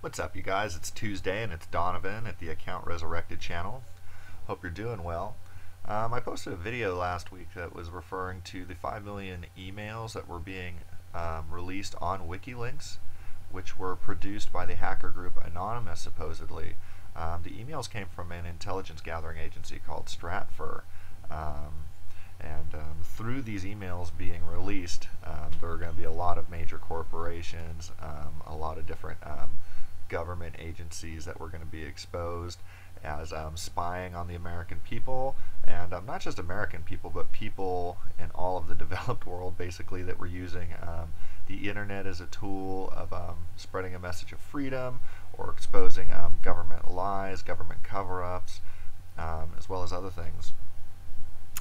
What's up, you guys? It's Tuesday and it's Donovan at the Account Resurrected channel. Hope you're doing well. I posted a video last week that was referring to the 5 million emails that were being released on WikiLeaks, which were produced by the hacker group Anonymous, supposedly. The emails came from an intelligence gathering agency called Stratfor. Through these emails being released, there are going to be a lot of major corporations, a lot of different government agencies that were going to be exposed as spying on the American people, and not just American people, but people in all of the developed world, basically, that were using the internet as a tool of spreading a message of freedom or exposing government lies, government cover-ups, as well as other things.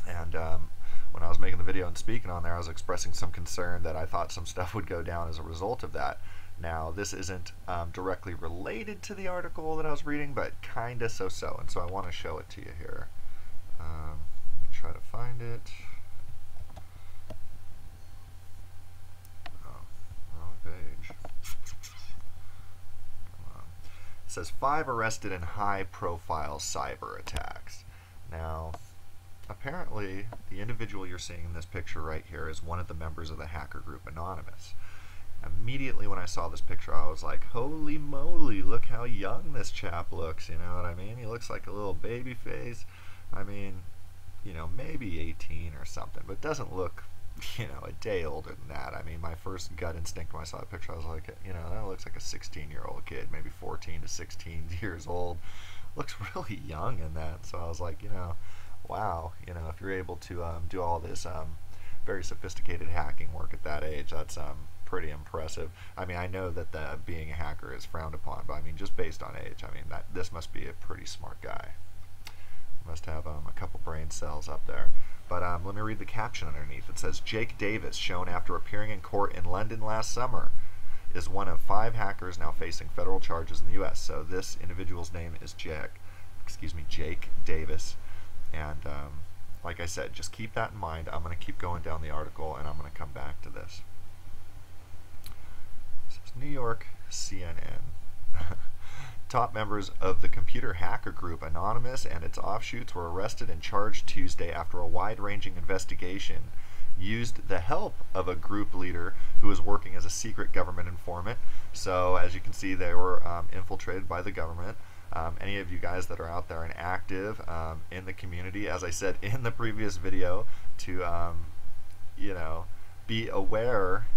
And when I was making the video and speaking on there, I was expressing some concern that I thought some stuff would go down as a result of that. Now, this isn't directly related to the article that I was reading, but kinda so-so, and so I want to show it to you here. Let me try to find it. Oh, wrong page. Come on. It says 5 arrested in high-profile cyber attacks. Now, apparently, the individual you're seeing in this picture right here is one of the members of the hacker group Anonymous. Immediately when I saw this picture, I was like, holy moly, look how young this chap looks, you know what I mean? He looks like a little baby face. I mean, you know, maybe 18 or something, but doesn't look, you know, a day older than that. I mean, my first gut instinct when I saw the picture, I was like, you know, that looks like a 16-year-old kid, maybe 14 to 16 years old. Looks really young in that, so I was like, you know, wow, you know, if you're able to do all this very sophisticated hacking work at that age, that's pretty impressive. I mean, I know that being a hacker is frowned upon, but I mean, just based on age, I mean, this must be a pretty smart guy. Must have a couple brain cells up there. But let me read the caption underneath. It says, Jake Davis, shown after appearing in court in London last summer, is one of 5 hackers now facing federal charges in the U.S. So this individual's name is Jake Davis. And like I said, just keep that in mind. I'm going to keep going down the article, and I'm going to come back to this. This is New York CNN. Top members of the computer hacker group Anonymous and its offshoots were arrested and charged Tuesday after a wide-ranging investigation used the help of a group leader who was working as a secret government informant. So, as you can see, they were infiltrated by the government. Any of you guys that are out there and active in the community, as I said in the previous video, to you know, be aware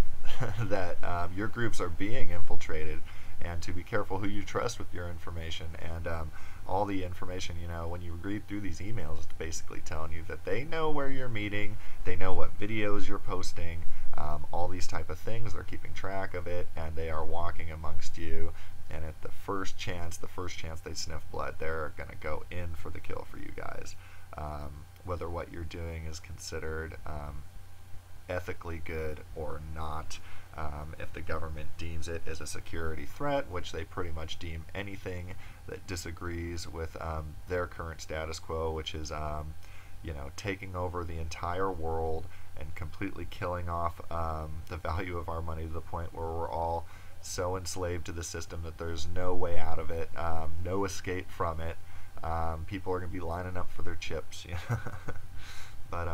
that your groups are being infiltrated, and to be careful who you trust with your information. And all the information, you know, when you read through these emails, it's basically telling you that they know where you're meeting, they know what videos you're posting, all these type of things. They're keeping track of it, and they are walking amongst you. And at the first chance they sniff blood, they're going to go in for the kill for you guys. Whether what you're doing is considered ethically good or not. If the government deems it as a security threat, which they pretty much deem anything that disagrees with their current status quo, which is you know, taking over the entire world and completely killing off the value of our money to the point where we're all so enslaved to the system that there's no way out of it, no escape from it. People are going to be lining up for their chips. But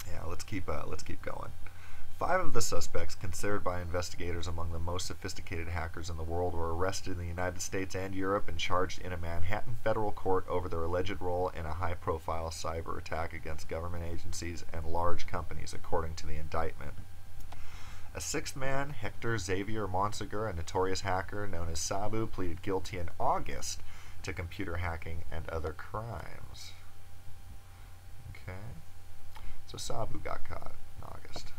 yeah, let's keep going. 5 of the suspects, considered by investigators among the most sophisticated hackers in the world, were arrested in the United States and Europe and charged in a Manhattan federal court over their alleged role in a high-profile cyber attack against government agencies and large companies, according to the indictment. A 6th man, Hector Xavier Monsegur, a notorious hacker known as Sabu, pleaded guilty in August to computer hacking and other crimes. Okay, so Sabu got caught in August.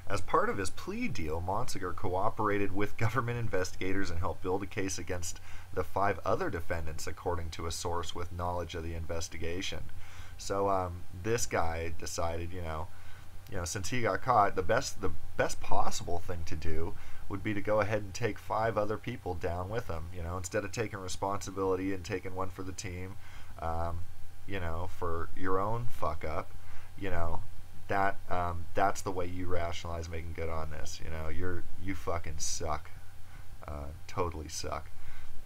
As part of his plea deal, Monsegur cooperated with government investigators and helped build a case against the 5 other defendants, according to a source with knowledge of the investigation. So this guy decided, you know, since he got caught, the best possible thing to do would be to go ahead and take 5 other people down with him. You know, instead of taking responsibility and taking one for the team, you know, for your own fuck up, you know, that's the way you rationalize making good on this. You know, you fucking suck. totally suck.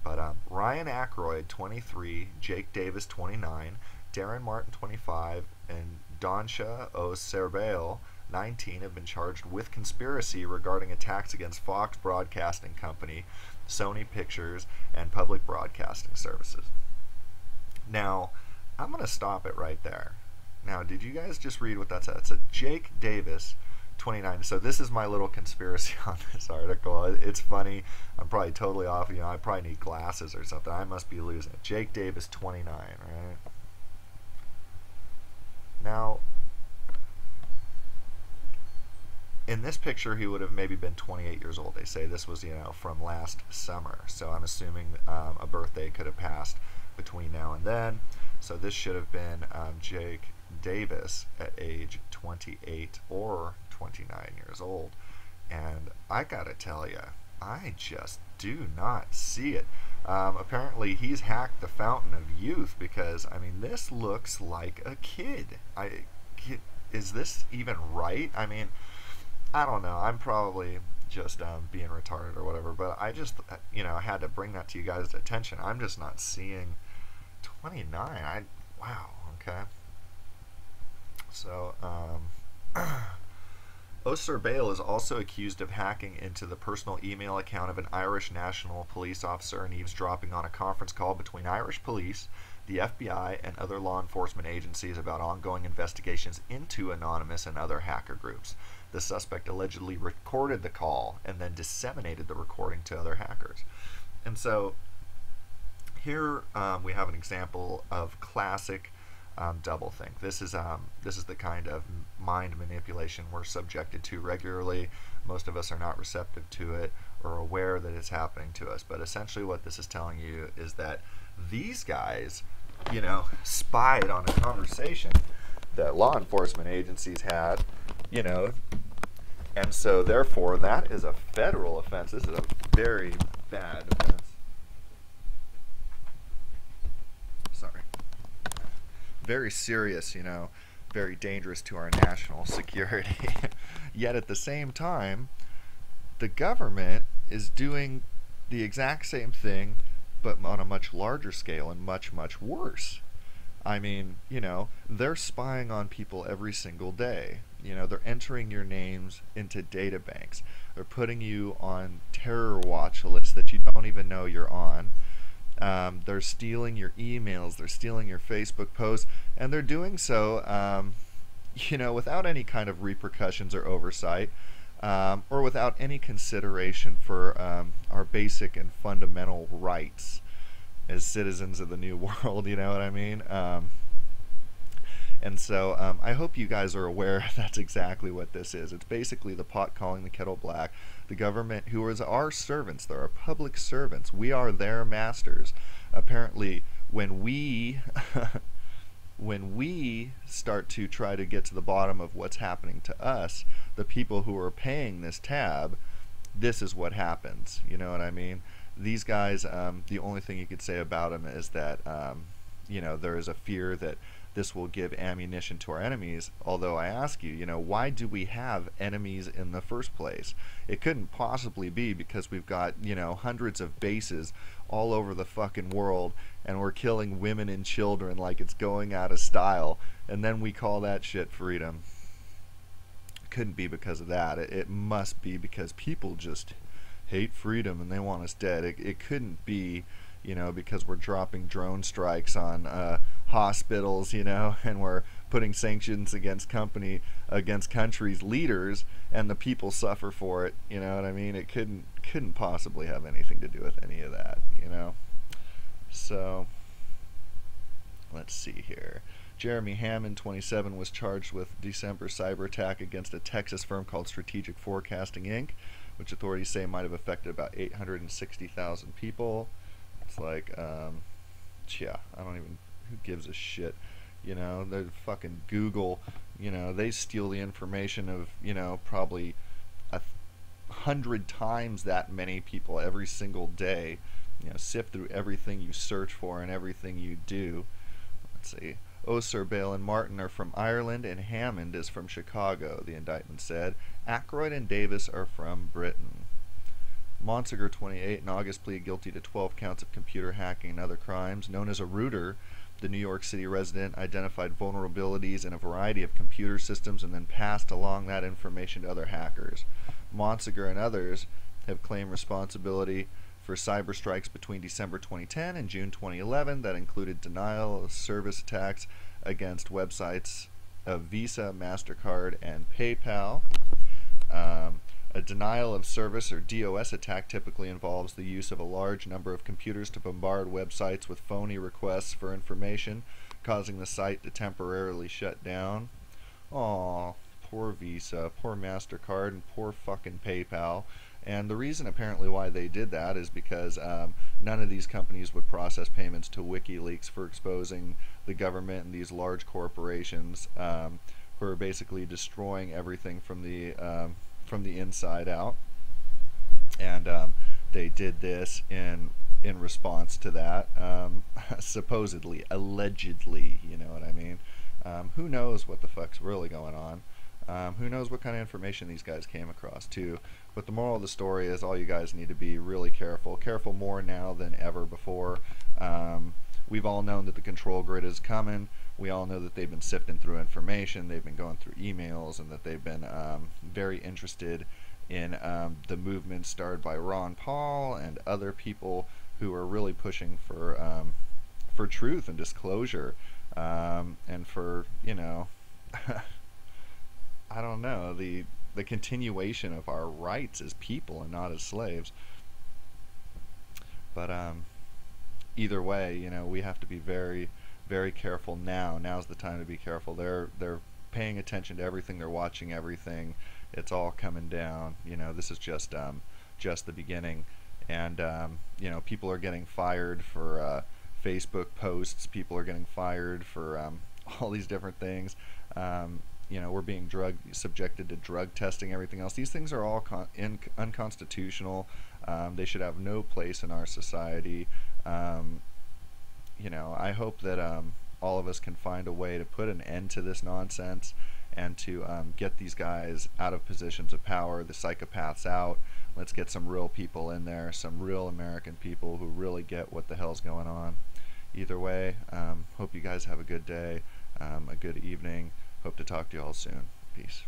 But Ryan Aykroyd, 23, Jake Davis, 29, Darren Martin, 25, and Donsha O'Serbale, 19, have been charged with conspiracy regarding attacks against Fox Broadcasting Company, Sony Pictures, and public broadcasting services. Now, I'm going to stop it right there. Now, did you guys just read what that said? It said Jake Davis, 29. So this is my little conspiracy on this article. It's funny. I'm probably totally off. I probably need glasses or something. I must be losing it. Jake Davis, 29, right? Now, in this picture, he would have maybe been 28 years old. They say this was, from last summer. So I'm assuming a birthday could have passed between now and then. So this should have been Jake Davis at age 28 or 29 years old. And I gotta tell you, I just do not see it. Apparently he's hacked the fountain of youth, because this looks like a kid. Is this even right? I don't know. I'm probably just being retarded or whatever, but I just I had to bring that to you guys' attention. I'm just not seeing 29. Wow. Okay. So O'Serbale is also accused of hacking into the personal email account of an Irish National Police officer and eavesdropping on a conference call between Irish police, the FBI, and other law enforcement agencies about ongoing investigations into anonymous and other hacker groups. The suspect allegedly recorded the call and then disseminated the recording to other hackers. And so here we have an example of classic doublethink. This is the kind of mind manipulation we're subjected to regularly. Most of us are not receptive to it or aware that it's happening to us. But essentially what this is telling you is that these guys, spied on a conversation that law enforcement agencies had, and so therefore that is a federal offense. This is a very bad offense. Sorry. Very serious, very dangerous to our national security. Yet at the same time, the government is doing the exact same thing, but on a much larger scale and much, much worse. They're spying on people every single day. They're entering your names into data banks. They're putting you on terror watch lists that you don't even know you're on. They're stealing your emails. They're stealing your Facebook posts. And they're doing so, without any kind of repercussions or oversight, or without any consideration for our basic and fundamental rights as citizens of the new world, you know what I mean? And so I hope you guys are aware that's exactly what this is. It's basically the pot calling the kettle black. The government, who is our servants, they're our public servants. We are their masters. Apparently, when we start to try to get to the bottom of what's happening to us, the people who are paying this tab, this is what happens. You know what I mean? These guys, the only thing you could say about them is that, there is a fear that this will give ammunition to our enemies. Although I ask you, why do we have enemies in the first place? It couldn't possibly be because we've got, hundreds of bases all over the fucking world, and we're killing women and children like it's going out of style, and then we call that shit freedom. It couldn't be because of that. It must be because people just hate freedom and they want us dead. It couldn't be, because we're dropping drone strikes on hospitals, and we're putting sanctions against countries' leaders, and the people suffer for it. You know what I mean? It couldn't possibly have anything to do with any of that. So let's see here. Jeremy Hammond, 27, was charged with December cyber attack against a Texas firm called Strategic Forecasting Inc., which authorities say might have affected about 860,000 people. It's like, I don't even, who gives a shit? They're fucking Google, they steal the information of, probably 100 times that many people every single day. Sift through everything you search for and everything you do. Let's see. O'Serbale and Martin are from Ireland, and Hammond is from Chicago, the indictment said. Aykroyd and Davis are from Britain. Monsegur, 28, in August pleaded guilty to 12 counts of computer hacking and other crimes. Known as a rooter, the New York City resident identified vulnerabilities in a variety of computer systems and then passed along that information to other hackers. Monsegur and others have claimed responsibility for cyber strikes between December 2010 and June 2011 that included denial of service attacks against websites of Visa, MasterCard, and PayPal. A denial of service or DOS attack typically involves the use of a large number of computers to bombard websites with phony requests for information, causing the site to temporarily shut down. Aw, poor Visa, poor MasterCard, and poor fucking PayPal. And the reason apparently why they did that is because none of these companies would process payments to WikiLeaks for exposing the government and these large corporations who are basically destroying everything from the inside out. And they did this in response to that, supposedly, allegedly, you know what I mean? Who knows what the fuck's really going on? Who knows what kind of information these guys came across too. But the moral of the story is all you guys need to be really careful more now than ever before. We've all known that the control grid is coming. We all know that they've been sifting through information, they've been going through emails, and that they've been very interested in the movement started by Ron Paul and other people who are really pushing for truth and disclosure, and for, you know, I don't know, the continuation of our rights as people and not as slaves. But either way, you know, we have to be very, very careful now. Now's the time to be careful. They're paying attention to everything. They're watching everything. It's all coming down. You know, this is just the beginning. And you know, people are getting fired for Facebook posts. People are getting fired for all these different things. You know, we're being subjected to drug testing, everything else. These things are all unconstitutional. They should have no place in our society. You know, I hope that all of us can find a way to put an end to this nonsense and to get these guys out of positions of power, the psychopaths out. Let's get some real people in there, some real American people who really get what the hell's going on. Either way, hope you guys have a good day, a good evening. Hope to talk to you all soon. Peace.